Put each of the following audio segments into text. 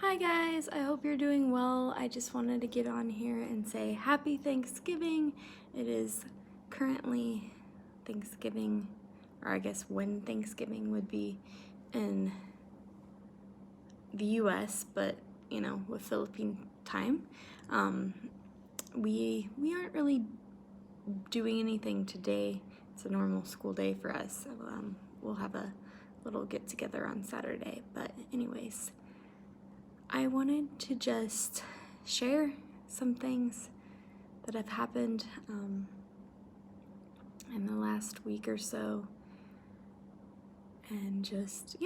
Hi guys, I hope you're doing well. I just wanted to get on here and say happy Thanksgiving. It is currently Thanksgiving, or I guess when Thanksgiving would be in the US, but with Philippine time. We aren't really doing anything today. It's a normal school day for us. So, we'll have a little get together on Saturday, but anyways, I wanted to just share some things that have happened in the last week or so, and just,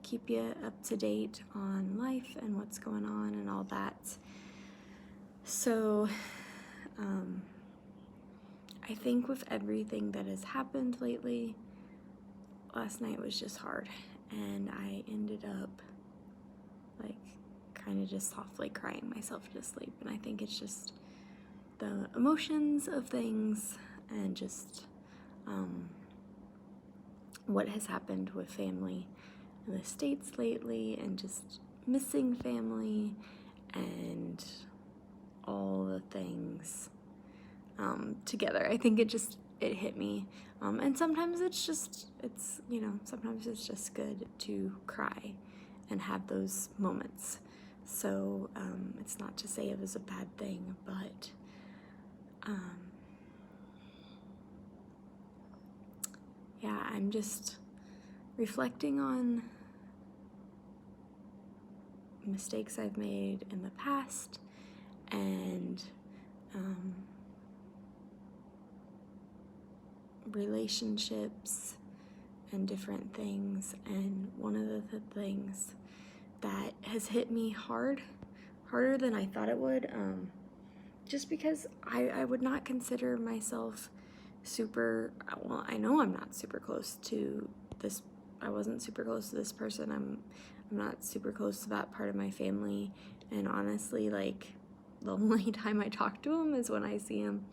keep you up to date on life and what's going on and all that. So, I think with everything that has happened lately, last night was just hard, and I ended up kind of just softly crying myself to sleep. And I think it's just the emotions of things and just what has happened with family in the States lately, and just missing family and all the things together. I think it hit me. And sometimes sometimes it's just good to cry and have those moments. So it's not to say it was a bad thing, but I'm just reflecting on mistakes I've made in the past, and relationships and different things. And one of the things that has hit me harder than I thought it would, just because I would not consider myself I know I'm not super close to this. I wasn't super close to this person. I'm not super close to that part of my family, and honestly, the only time I talk to him is when I see him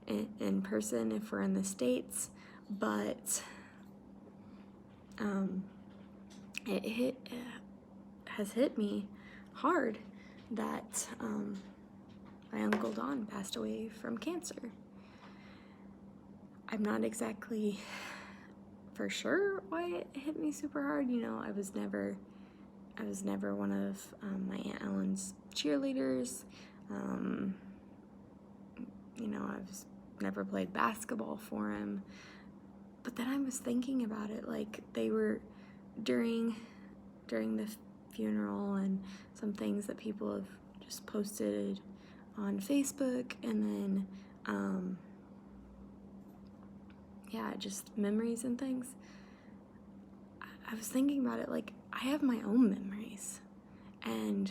in person, if we're in the States. But it has hit me hard that my Uncle Don passed away from cancer. I'm not exactly for sure why it hit me super hard. I was never one of my Aunt Ellen's cheerleaders. I've never played basketball for him. But then I was thinking about it, they were during the funeral, and some things that people have just posted on Facebook, and then just memories and things. I was thinking about it, I have my own memories, and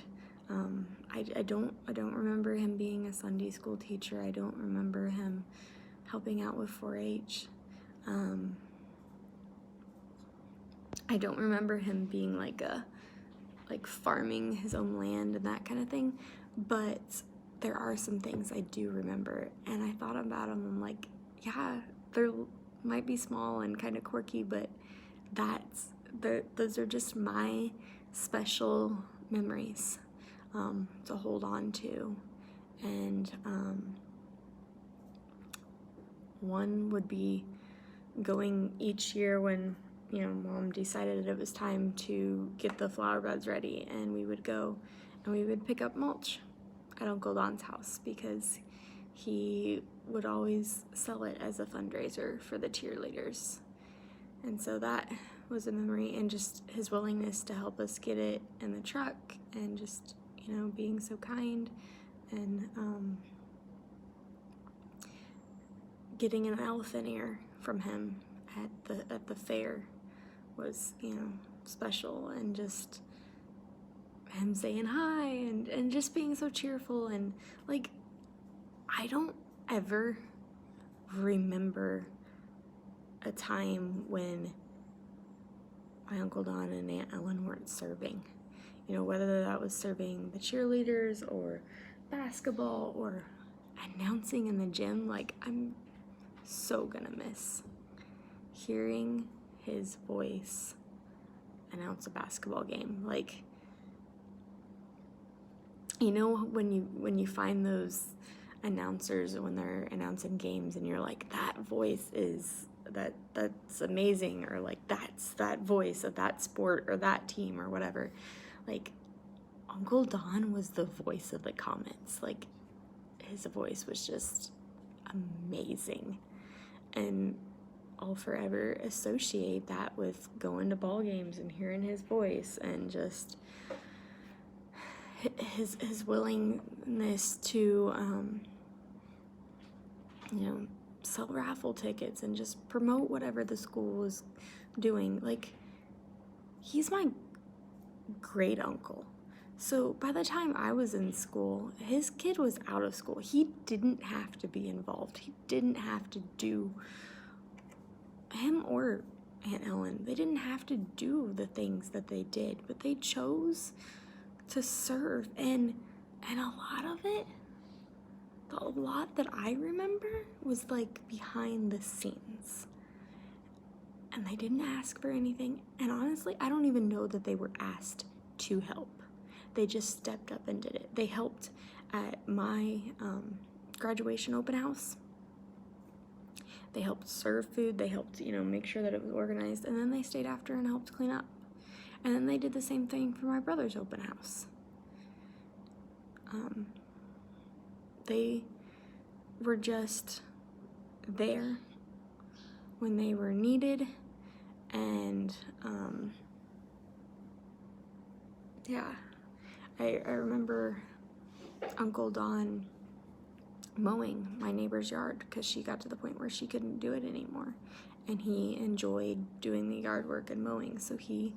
I don't remember him being a Sunday school teacher. I don't remember him helping out with 4-H. I don't remember him being farming his own land and that kind of thing, but there are some things I do remember, and I thought about them. I'm like, yeah, they're might be small and kind of quirky, but those are just my special memories to hold on to. And one would be going each year when Mom decided it was time to get the flower beds ready, and we would go and we would pick up mulch at Uncle Don's house, because he would always sell it as a fundraiser for the cheerleaders. And so that was a memory, and just his willingness to help us get it in the truck, and just being so kind, and getting an elephant ear from him at the fair was special, and just him saying hi, and just being so cheerful. And I don't ever remember a time when my Uncle Don and Aunt Ellen weren't serving. Whether that was serving the cheerleaders, or basketball, or announcing in the gym. I'm so gonna miss hearing his voice announce a basketball game. you know, when you find those announcers when they're announcing games and you're like, that voice is that's amazing, or like that's that voice of that sport or that team or whatever. Like, Uncle Don was the voice of the Comets. Like, his voice was just amazing, and I'll forever associate that with going to ball games and hearing his voice, and just his willingness to sell raffle tickets and just promote whatever the school was doing. Like, he's my great uncle. So by the time I was in school, his kid was out of school. He didn't have to be involved. He didn't have to do, him or Aunt Ellen, they didn't have to do the things that they did, but they chose to serve. And a lot of it, a lot that I remember was like behind the scenes. And they didn't ask for anything. And honestly, I don't even know that they were asked to help. They just stepped up and did it. They helped at my graduation open house. They helped serve food. They helped, make sure that it was organized. And then they stayed after and helped clean up. And then they did the same thing for my brother's open house. They were just there when they were needed. And I remember Uncle Don mowing my neighbor's yard because she got to the point where she couldn't do it anymore, and he enjoyed doing the yard work and mowing, so he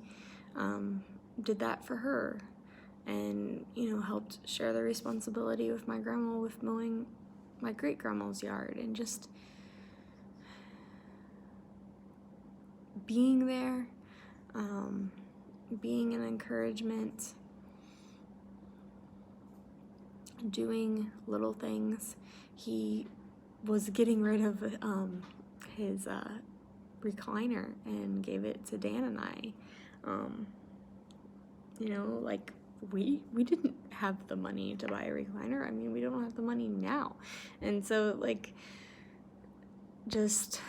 did that for her, and helped share the responsibility with my grandma with mowing my great grandma's yard, and just being there, being an encouragement, doing little things. He was getting rid of his recliner and gave it to Dan and I. Like, we didn't have the money to buy a recliner. I mean, we don't have the money now. And so, like, just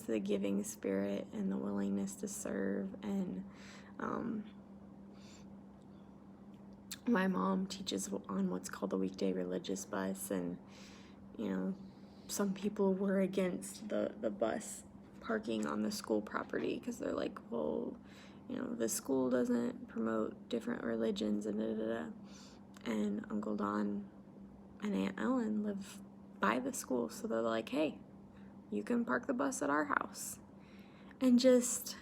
the giving spirit and the willingness to serve. And my mom teaches on what's called the weekday religious bus, and some people were against the bus parking on the school property because they're like, well, the school doesn't promote different religions, and and Uncle Don and Aunt Ellen live by the school, so they're like, hey, you can park the bus at our house. And just,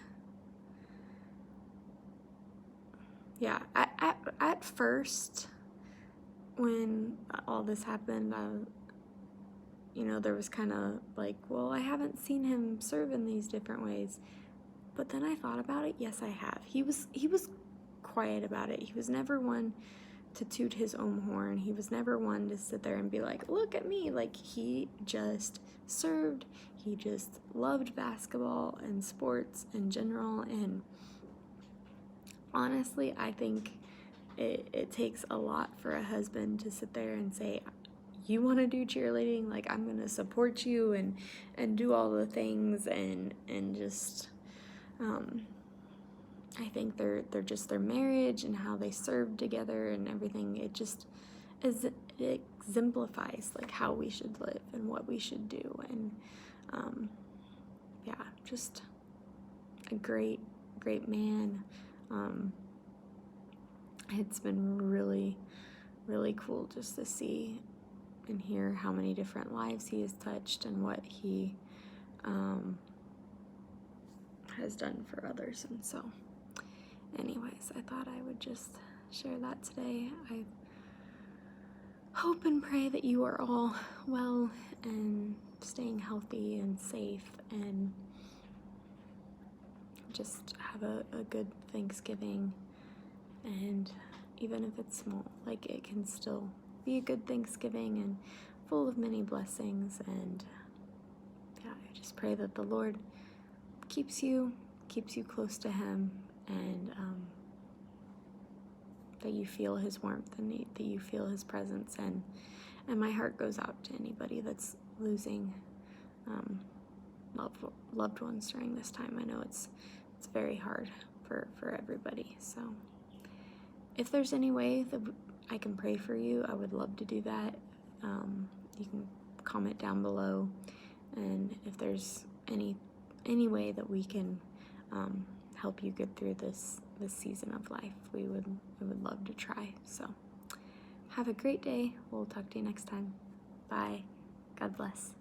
yeah, at first, when all this happened, there was kind of like, well, I haven't seen him serve in these different ways. But then I thought about it. Yes, I have. He was quiet about it. He was never one to toot his own horn. He was never one to sit there and be like, look at me. Like, he just served. He just loved basketball and sports in general. And honestly, I think it takes a lot for a husband to sit there and say, you want to do cheerleading? Like, I'm going to support you and do all the things, and just... I think they're just their marriage and how they serve together and everything. It just it exemplifies like how we should live and what we should do. And just a great man. It's been really, really cool just to see and hear how many different lives he has touched and what he has done for others. And so anyways, I thought I would just share that today. I hope and pray that you are all well and staying healthy and safe, and just have a good Thanksgiving. And even if it's small, like, it can still be a good Thanksgiving and full of many blessings. And I just pray that the Lord keeps you close to him, and that you feel his warmth and that you feel his presence. And my heart goes out to anybody that's losing loved ones during this time. I know it's very hard for everybody. So if there's any way that I can pray for you, I would love to do that. You can comment down below, and if there's any way that we can help you get through this season of life, we would love to try. So have a great day. We'll talk to you next time. Bye. God bless.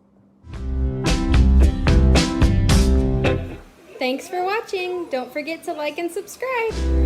Thanks for watching. Don't forget to like and subscribe.